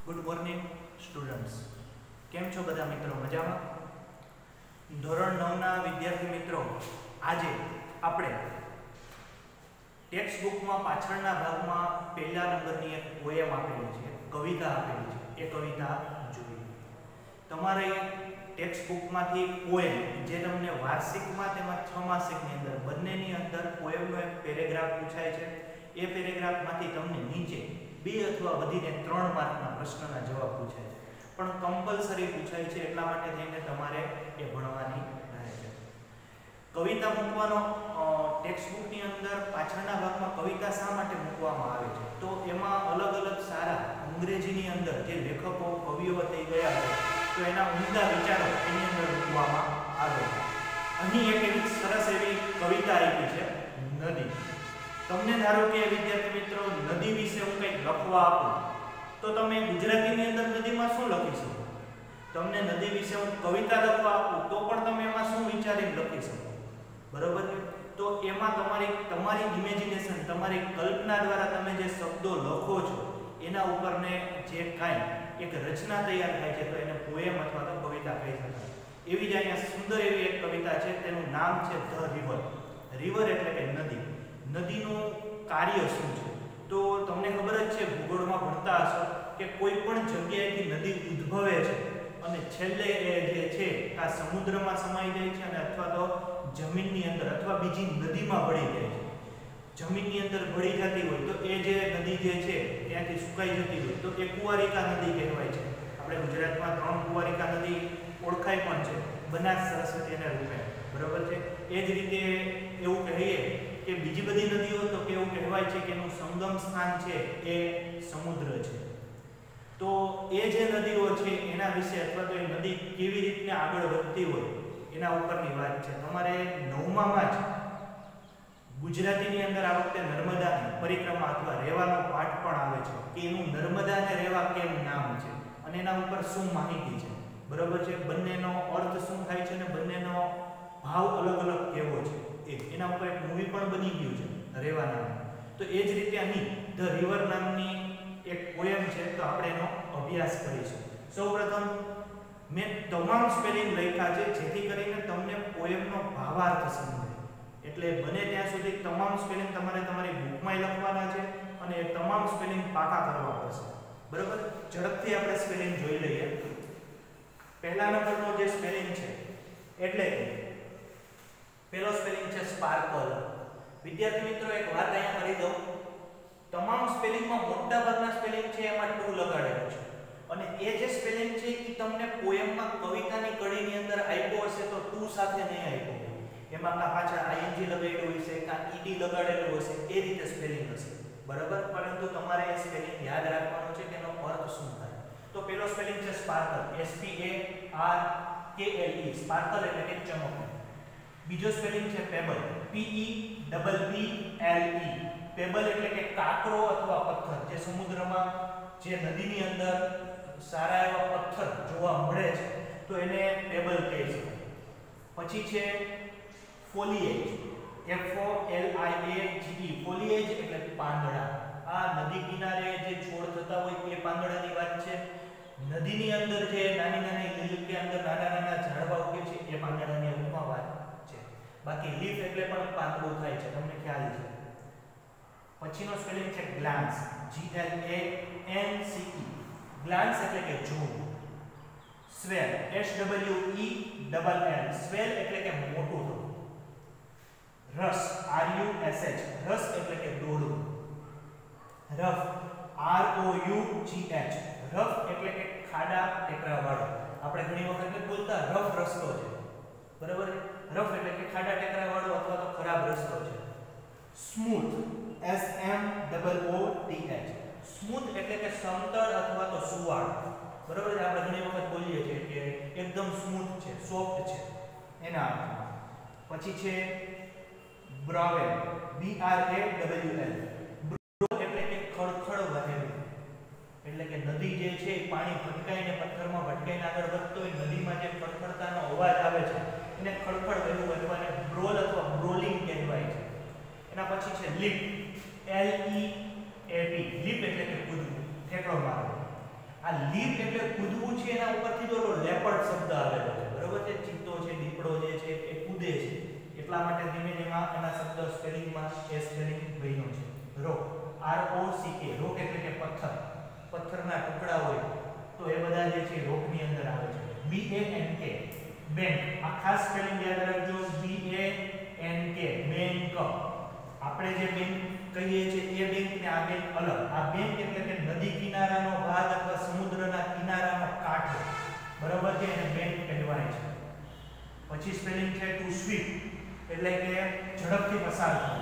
Good morning students, કેમ છો બધા મિત્રો? મજામાં? ધોરણ 9 ના વિદ્યાર્થી મિત્રો, આજે આપણે ટેક્સ્ટ બુકમાં પાછળના ભાગમાં પહેલા નંબરની એક પોએમ આપેલી છે, કવિતા આપેલી છે. એ કવિતા જોઈએ. તમારે ટેક્સ્ટ બુકમાંથી પોએમ જે તમને વાર્ષિકમાં તેમજ 6 માસિકની અંદર બંનેની અંદર પોએમનો એક પેરેગ્રાફ પૂછાય છે. એ પેરેગ્રાફમાંથી તમને નીચે 2 અથવા વધીને 3 માર્કના પ્રશ્નના જવાબ પૂછાય છે, પણ કમ્પલસરી પૂછાય છે, એટલા માટે થઈને તમારે એ ભણવાની રહે છે. કવિતા મૂકવાનો ટેક્સ્ટ બુકની અંદર પાછળના ભાગમાં કવિતા શા માટે મૂકવામાં આવે છે, તો એમાં અલગ અલગ સારા અંગ્રેજીની અંદર જે લેખકો કવિઓ થઈ ગયા છે, તો એના ઉમદા વિચારો એની અંદર મૂકવામાં આવે છે. અહીં એક એવી સરસ એવી કવિતા આપી છે, નદી. તમને ધારો કે વિદ્યાર્થી મિત્રો નદી વિશે હું કંઈક લખવા આપું, તો તમે ગુજરાતીની અંદર નદીમાં શું લખી શકો? તમને નદી વિશે હું કવિતા લખવા આપું તો પણ તમે એમાં શું વિચારીને લખી શકો? બરોબર છે? તો એમાં તમારી ઇમેજિનેશન, તમારી કલ્પના દ્વારા તમે જે શબ્દો લખો છો એના ઉપરને જે કાંઈ એક રચના તૈયાર થાય છે, તો એને પોએમ અથવા તો કવિતા કહી શકાય. એવી જ અહીંયા સુંદર એવી એક કવિતા છે, તેનું નામ છે ધ રિવર. રિવર એટલે કે નદી. નદીનું કાર્ય શું છે? તો તમને ખબર જ છે, ભૂગોળમાં ભણતા હશો કે કોઈ પણ જગ્યાએથી નદી ઉદ્ભવે છે અને છેલ્લે એ જે છે આ સમુદ્રમાં સમાઈ જાય છે અને અથવા તો જમીનની અંદર અથવા બીજી નદીમાં ભળી જાય છે. જમીનની અંદર ભળી જતી હોય તો એ જે નદી જે છે ત્યાંથી સુકાઈ જતી હોય તો એ કુંવારિકા નદી કહેવાય છે. આપણે ગુજરાતમાં 3 કુંવારિકા નદી ઓળખાય પણ છે, બનાસ, સરસ્વતી અને રૂપે. બરોબર છે? એ જ રીતે એવું કહીએ કે બીજી બધી નદીઓ તો કેવું કહેવાય છે કે એનું સંગમ સ્થાન છે એ સમુદ્ર છે. તો એ જે નદીઓ છે એના વિશે અથવા તો એ નદી કેવી રીતે આગળ વધતી હોય એના ઉપરની વાત છે. તમારે 9માં જ ગુજરાતીની અંદર આ વખતે નર્મદાની પરિક્રમા અથવા રેવાનો પાઠ પણ આવે છે કે એનું નર્મદા અને રેવા કેમ નામ છે અને એના ઉપર શું માહિતી છે. બરોબર છે? બંનેનો અર્થ શું થાય છે અને બંનેનો ભાવ અલગ અલગ કેવો છે, એના ઉપર એક મૂવી પણ બની ગયું છે, રેવા નામનું. તો એ જ રીતે અહીં ધ રિવર નામની એક પોએમ છે, તો આપણે એનો અભ્યાસ કરીશું. સૌપ્રથમ મેં તમામ સ્પેલિંગ લખ્યા છે જેથી કરીને તમને પોએમનો ભાવાર્થ સમજાય. એટલે બને ત્યાં સુધી તમામ સ્પેલિંગ તમારે તમારી બુકમાં લખવાના છે અને એ તમામ સ્પેલિંગ પાકા કરવા પડશે. બરાબર? ઝડપથી આપણે સ્પેલિંગ જોઈ લઈએ. પહેલા નંબરનો જે સ્પેલિંગ છે એટલે પહેલો સ્પેલિંગ છે સ્પાર્કલ. વિદ્યાર્થી મિત્રો, એક વાત અહીંયા કરી દઉં, તમામ સ્પેલિંગમાં મોટાભાગના સ્પેલિંગ છે એમાં ટુ લગાડેલું છે અને એ જે સ્પેલિંગ છે એ તમને પોએમમાં કવિતાની કડીની અંદર આપ્યો હશે તો ટુ સાથે નહીં આપ્યો, એમાં કા પાછળ આઈએનજી લગાડેલું હશે કા ઈડી લગાડેલું હશે, એ રીતે સ્પેલિંગ હશે. બરાબર? પરંતુ તમારે એ સ્પેલિંગ યાદ રાખવાનું છે કે એનો અર્થ શું થાય. તો પહેલો સ્પેલિંગ છે સ્પાર્કલ, SPARKLE. સ્પાર્કલ એટલે કે ચમકવું. બીજો સ્પેલિંગ છે પેબલ, PEBBLE. પેબલ એટલે કે કાંકરો અથવા પથ્થર. જે સમુદ્રમાં જે નદીની અંદર સારા એવા પથ્થર જોવા મળે છે તો એને પેબલ કહી શકાય. પછી છે ફોલિએજ, FOLIAGE. ફોલિએજ એટલે પાંદડા. આ નદી કિનારે જે છોડ થતા હોય એ પાંદડાની વાત છે. નદીની અંદર જે નાની નાની લીલ કે અંદર નાના નાના ઝાડવા ઉગે છે એ પાંદડાની ઉપમા વાત છે. બાકી લીફ એટલે પણ પાંદડું થાય છે, તમને ખ્યાલ છે. પછીનો સ્પેલિંગ છે ગ્લાન્સ, GLANCE. ગ્લાન્સ એટલે કે જોવું. સ્વેલ, SWELL. સ્વેલ એટલે કે મોટું થવું. રસ, RUSH. રસ એટલે કે દોડવું. Rough, ROUGH. રફ એટલે કે ખાડા ટેકરાવાળો. આપણે ઘણી વખત નથી બોલતા રફ રસ્તો છે. બરાબર? રફ એટલે કે ખાડા ટેકરાવાળો અથવા તો ખરાબ રસ્તો છે. Smooth, SMOOTH. સ્મૂથ એટલે કે સમતળ અથવા તો સુવાળ. બરાબર છે? આપણે ઘણી વખત બોલીએ છીએ કે એકદમ સ્મૂથ છે, સોફ્ટ છે, એના અર્થમાં. પછી છે બ્રાવેલ, BRAWL. બ્રો એટલે કે ખળખળ વહેવું. એટલે કે નદી જે છે એ પાણી ભટકાઈને પથ્થરમાં ભટકાઈને આગળ વધતો હોય, નદીમાં જે ખળખળતાનો અવાજ આવે છે એને ખળખળ વહેવું અથવા એને બ્રોલ અથવા બ્રોલિંગ કહેવાય છે. એના પછી છે લીપ, LEAP. લીપ એટલે કે કૂદવું, ઠેકડો મારવો. આ લીપ એટલે કૂદવું છે, એના ઉપરથી તો લેપર્ડ શબ્દ આવેલો છે, બરોબર છે. ચિત્તો છે, દીપડો જે છે એ કૂદે છે, એટલા માટે ધીમે ધીમે એના શબ્દ સ્પેલિંગમાં એ સ્પેલિંગ બન્યો છે. રોક, ROCK, રોક એટલે કે પથ્થર, પથ્થરના ટુકડા હોય તો એ બધા જે છે રોકની અંદર આવે છે. BANK, બેંક, આ ખાસ સ્પેલિંગ યાદ રાખજો. BANK, bank. આપણે જે બેંક કહીએ છીએ એ બેંક ને આ બેંક અલગ. આ બેંક એટલે કે નદી કિનારાનો ભાગ અથવા સમુદ્રના કિનારાનો કાંઠો, બરાબર છે, એને બેંક કહેવાય છે. પછી સ્પેલિંગ છે ટુ સ્વીપ, એટલે કે ઝડપથી પસાર થવું.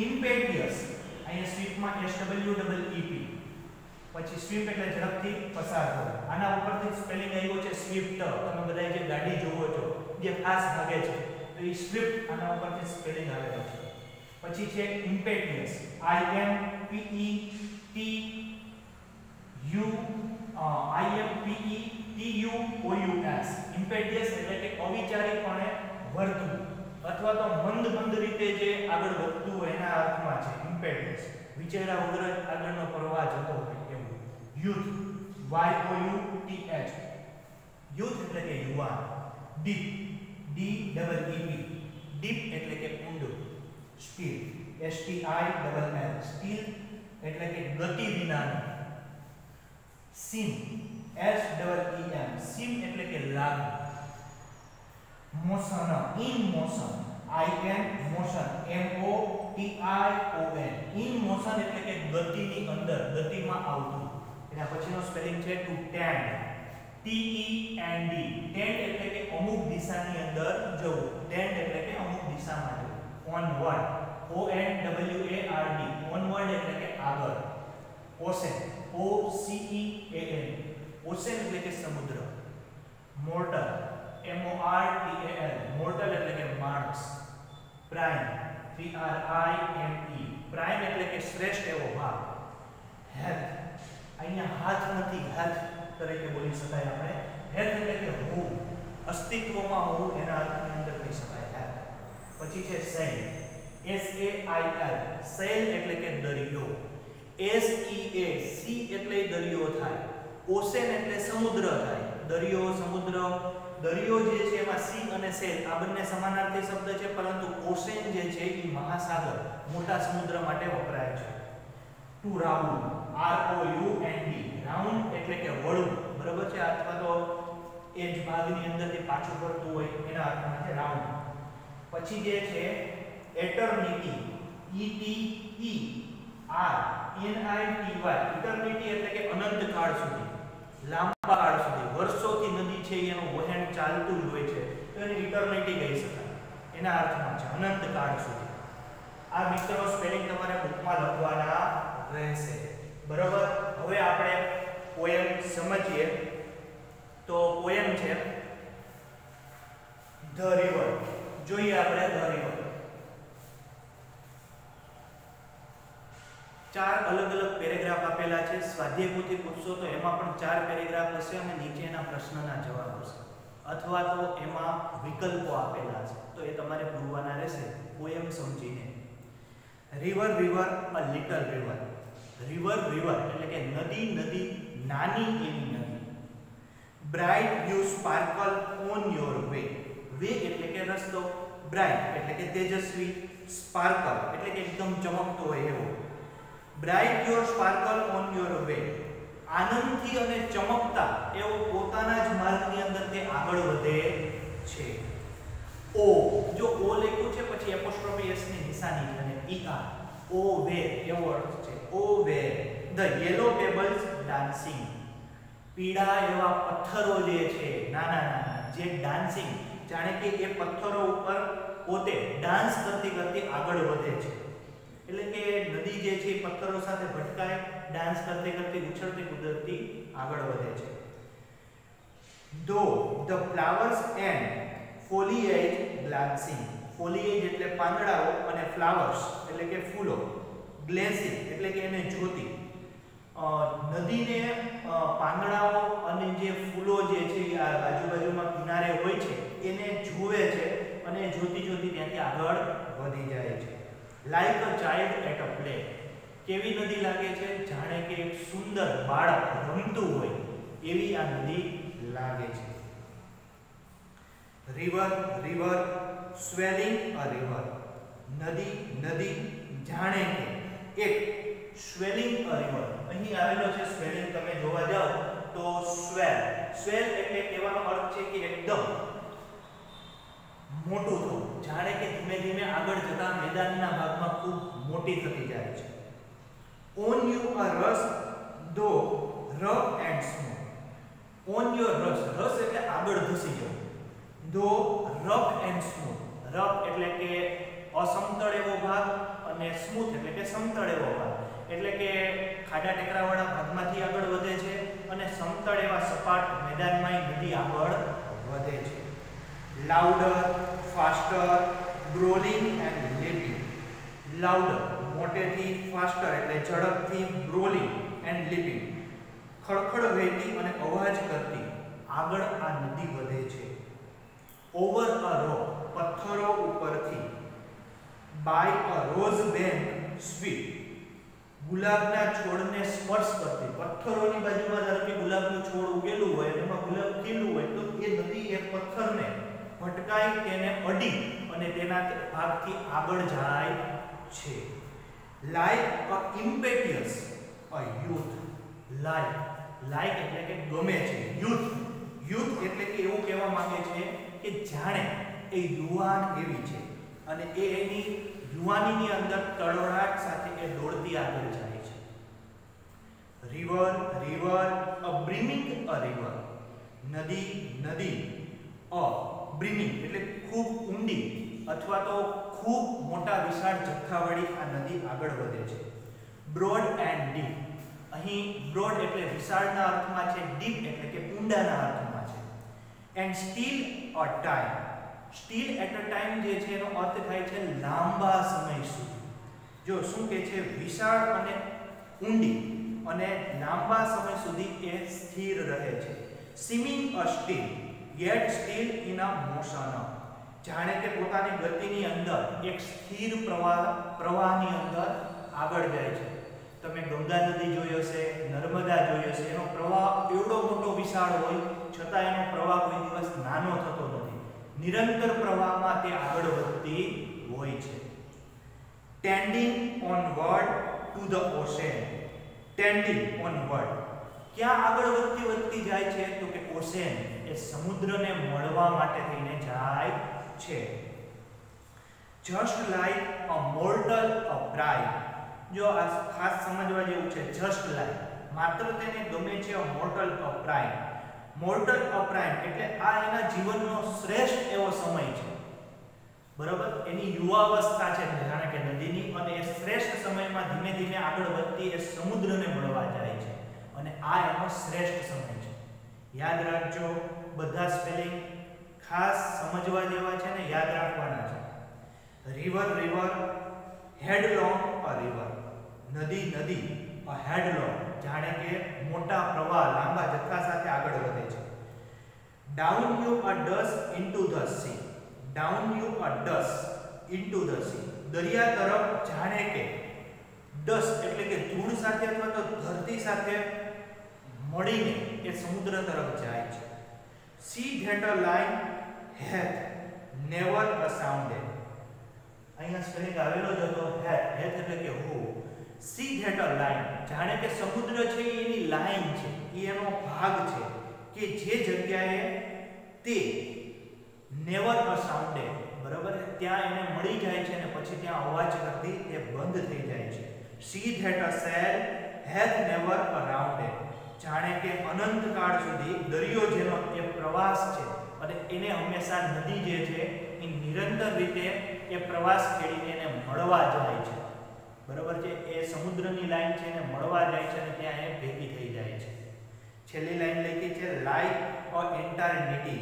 ઇમ્પેટિયસ, અહીંયા સ્વીપમાં SWEEP. પછી સ્વીપ એટલે ઝડપથી પસાર થવું. આના ઉપરથી સ્પેલિંગ આવ્યો છે સ્વિફ્ટ. તમે બધા જે ગાડી જોવો છો જે ફાસ્ટ ભાગે છે તો એ સ્વિફ્ટ, આના ઉપરથી સ્પેલિંગ આવેલો છે. પછી છે ઇમ્પેટિયસ, IMPETUOUS. ઇમ્પેટિયસ એટલે કે અવિચારીપણે વર્તવું અથવા તો મંદ રીતે જે આગળ વધતું હોય એના અર્થમાં છે ઇમ્પેટિયસ. વિચાર્યા વગર જ આગળનો પ્રવાહ જતો હોય એવું. યુથ, YOUTH, યુથ એટલે કે યુવાન. ડીપ, DEEP, ડીપ એટલે કે ઊંડું. સ્ટીલ, STILL, સ્ટીલ એટલે કે ગતિ વિનાનું. સીમ, SEEM, સીમ એટલે કે લાગુ. Motion, in motion, IN motion, MOTION, in motion એટલે કે ગતિની અંદર, ગતિમાં આવતું. એના પછીનો સ્પેલિંગ છે ટુ ટેન્ડ, TEND, ટેન્ડ એટલે કે અમુક દિશાની અંદર જવું. ટેન્ડ એટલે કે અમુક દિશામાં જવું. ઓનવર્ડ, ONWARD, ઓનવર્ડ એટલે કે આગળ. ઓશેન, OCEAN, ઓશેન એટલે કે સમુદ્ર. મોર્ટલ, MORTAL, મોર્ટલ એટલે કે માણસ. પ્રાઇમ, PRIME, પ્રાઇમ એટલે કે શ્રેષ્ઠ એવો ભાગ. હેલ્થ, અહીંયા હાથ નથી, હેલ્થ તરીકે બોલી શકાય આપણે. હેલ્થ એટલે કે હોવું, અસ્તિત્વમાં હોવું, એના અર્થની અંદર કહી શકાય હેલ્થ. પછી છે સેલ, SAIL, સેલ એટલે કે દરિયો. SEA, સી એટલે દરિયો થાય. ઓશેન એટલે સમુદ્ર થાય. દરિયો, સમુદ્ર. દરિયો જે છે એમાં સી અને સેલ આ બંને સમાનાર્થી શબ્દ છે, પરંતુ ઓશેન જે છે એ મહાસાગર, મોટા સમુદ્ર માટે વપરાય છે. ટુ રાઉન્ડ, ROUND, રાઉન્ડ એટલે કે વળવું, બરાબર છે, અથવા તો એ જ ભાગની અંદરથી પાછું ફરતું હોય એના અર્થમાં છે રાઉન્ડ. પછી જે છે એટર્નિટી, ETERNITY, ઇટર્નિટી એટલે કે અનંત કાળ સુધી, લાંબા કાળ સુધી, વર્ષોથી નદી છે એનું વહેણ ચાલતું જ હોય છે તો એને ઇટર્નિટી કહી શકાય. એના અર્થમાં છે અનંત કાળ સુધી. આ મિત્રો સ્પેલિંગ તમારે બુકમાં લખવાના રહેશે, બરાબર. હવે આપણે પોએમ સમજીએ. તો પોએમ છે ધ રિવર. જોઈએ આપણે ધ રિવર. ચાર અલગ અલગ પેરેગ્રાફ આપેલા છે. સ્વાધ્યાય પોથી પૂછશો તો એમાં પણ ચાર પેરેગ્રાફ હશે અને નીચેના પ્રશ્નના જવાબ હશે, અથવા તો એમાં વિકલ્પો આપેલા છે તો એ તમારે પૂરવાના રહેશે પોએમ સમજીને. River river a little river. River river એટલે કે નદી, નદી નાની એવી નદી. Bright you sparkle on your way. Way એટલે કે રસ્તો, બ્રાઇટ એટલે કે તેજસ્વી, સ્પાર્કલ એટલે કે એકદમ ચમકતો હોય એવો. Bright your sparkle on your way, આનંદથી અને ચમકતા એવો પોતાના જ માર્ગની અંદર તે આગળ વધે છે. ઓ, જો ઓ લખ્યું છે પછી એપોસ્ટ્રોફી એસ ની નિશાની છે અને ER, ઓ વે એવો અર્થ છે. O way the yellow pebbles dancing. પીળા એવા પથ્થરો જે છે નાના નાના જે ડાન્સિંગ, જાણે કે એ પથ્થરો ઉપર પોતે ડાન્સ કરતી કરતી આગળ વધે છે. એટલે કે નદી જે છે પથ્થરો સાથે ભટકાય, ડાન્સ કરતી કરતી ઉછળતી કુદરતી આગળ વધે છે. ધો ધ ફ્લાવર્સ એન્ડ ફોલિએજ ગ્લાન્સિંગ. ફોલિએજ એટલે પાંદડાઓ અને ફ્લાવર્સ એટલે કે ફૂલો. ગ્લેસિંગ એટલે કે એને જોતી. નદીને પાંદડાઓ અને જે ફૂલો જે છે આ આજુબાજુમાં કિનારે હોય છે એને જુએ છે અને જોતી જોતી ત્યાંથી આગળ વધી જાય છે. Like a child at a play. કેવી નદી લાગે છે? જાણે કે એક સુંદર બાળક રમતું હોય એવી આ નદી લાગે છે. river river swelling a river. નદી નદી જાણે કે એક swelling a river. અહીં આવેલો છે swelling, તમે જોવા જાવ તો swell એટલે કહેવાનો અર્થ છે કે એકદમ મોટું થવું, જાણે કે ધીમે ધીમે આગળ જતા મેદાનના ભાગમાં ખૂબ મોટી થતી જાય છે. on you a rush though rough and smooth. on your rush એટલે આગળ ધસી જવું, though rough and smooth. rough એટલે કે અસમતળ એવો ભાગ અને સ્મૂથ એટલે કે સમતળ એવો ભાગ, એટલે કે ખાડા ટેકરાવાળા ભાગમાંથી આગળ વધે છે અને સમતળ એવા સપાટ મેદાનમાં નદી આગળ વધે છે. louder faster growling and leaping. louder મોટેથી, faster એટલે ઝડપથી, growling and leaping ખડખડ વહેતી અને અવાજ કરતી આગળ આ નદી વધે છે. over a rock પથ્થરો ઉપરથી. by a rose bank sweep ગુલાબના છોડને સ્પર્શ કરતી. પથ્થરોની બાજુમાં ધારો કે ગુલાબનું છોડ ઉગેલું હોય, એમાં ગુલાબ ખીલું હોય તો એ નદી એક પથ્થરને ભટકાઈ તેને અડી અને તેના ભાગથી આગળ જાય છે. like a impetuous a youth. like એટલે કે ગમે છે, youth એટલે કે એવું કહેવા માંગે છે કે જાણે એ યુવાન એવી છે અને એ એની યુવાનીની અંદર તળવળાટ સાથે એ દોડતી આગળ જાય છે. river a brimming a river. નદી a brimming એટલે ખૂબ ઊંડી અથવા તો ખૂબ મોટા વિશાળ જથ્થાવાળી આ નદી આગળ વધે છે. broad and deep. અહીં broad એટલે વિશાળના અર્થમાં છે, deep એટલે કે ઊંડાના અર્થમાં છે. and still a time. still at a time જે છે એનો અર્થ થાય છે લાંબા સમય સુધી. જો શું કે છે? વિશાળ અને ઊંડી અને લાંબા સમય સુધી એ સ્થિર રહે છે. seeming a still yet still in a motion. જાણે કે પોતાની ગતિની અંદર એક સ્થિર પ્રવાહની અંદર આગળ જાય છે. તમે ગંગા નદી જોઈ હશે, નર્મદા જોઈ હશે, એનો પ્રવાહ એવડો મોટો વિશાળ હોય છતાં એનો પ્રવાહ કોઈ દિવસ નાનો થતો નથી, નિરંતર પ્રવાહમાં તે આગળ વધતી હોય છે. tending onward to the ocean. tending onward ક્યાં આગળ વધતી જાય છે? તો કે ઓશેન એ સમુદ્રને મળવા માટે થઈને જાય છે. just like a mortal a bride. જો આ ખાસ સમજવા જેવું છે. just like માત્ર તેને ગમે છે a mortal a bride. mortal a bride એટલે આ એના જીવનનો શ્રેષ્ઠ એવો સમય છે, બરાબર? એની યુવાવસ્થા છે જાણે કે નદીની, અને એ શ્રેષ્ઠ સમયમાં ધીમે ધીમે આગળ વધતી એ સમુદ્રને મળવા જાય છે અને આ એનો શ્રેષ્ઠ સમય છે. યાદ રાખજો, બધા સ્પેલિંગ ખાસ સમજવા જેવા છે ને યાદ રાખવાના છે. river headlong a river. નદી a headlong જાણે કે મોટા પ્રવાહ લાંબા જથ્થા સાથે આગળ વધે છે. down you a dust into the sea. down you a dust into the sea. દરિયા તરફ જાણે કે dust એટલે કે ધૂળ સાથે અથવા તો ધરતી સાથે મળીને એ સમુદ્ર તરફ જાય છે. see that a line hath never a sounded. અહીંયા સ્પેલિંગ આવેલો જ હતો hath એટલે કે હો. see that a line જાણે કે સમુદ્ર છે એની લાઈન છે, એનો ભાગ છે કે જે જગ્યાએ તે never a sounded, બરાબર, ત્યાં એને મળી જાય છે અને પછી ત્યાં અવાજ કરતી તે બંધ થઈ જાય છે. see that a sail hath never a rounded. જાણે કે અનંત કાળ સુધી દરિયો જેનો એ પ્રવાસ છે અને એને હંમેશા નદી જે છે એ નિરંતર રીતે એ પ્રવાસ ખેડીને એને મળવા જાય છે, બરાબર છે? એ સમુદ્રની લાઈન છે એને મળવા જાય છે અને ત્યાં એ ભેગી થઈ જાય છે. છેલ્લી લાઈન લખી છે like a eternity.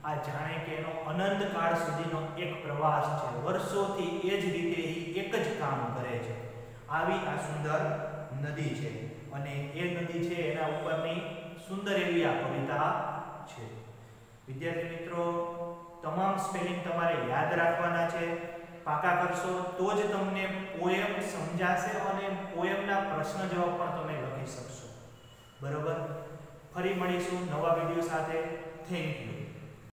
આ જાણે કે એનો અનંત કાળ સુધીનો એક પ્રવાસ છે, વર્ષોથી એ જ રીતે એક જ કામ કરે છે. આવી આ સુંદર નદી છે અને એ નદી છે એના ઉપરની સુંદર એવી આ કવિતા છે. વિદ્યાર્થી મિત્રો, તમામ સ્પેલિંગ તમારે યાદ રાખવાના છે. પાકા કરશો તો જ તમને પોએમ સમજાશે અને પોએમના પ્રશ્ન જવાબ પણ તમે લખી શકશો. બરોબર, ફરી મળીશું નવા વિડિયો સાથે. Thank you.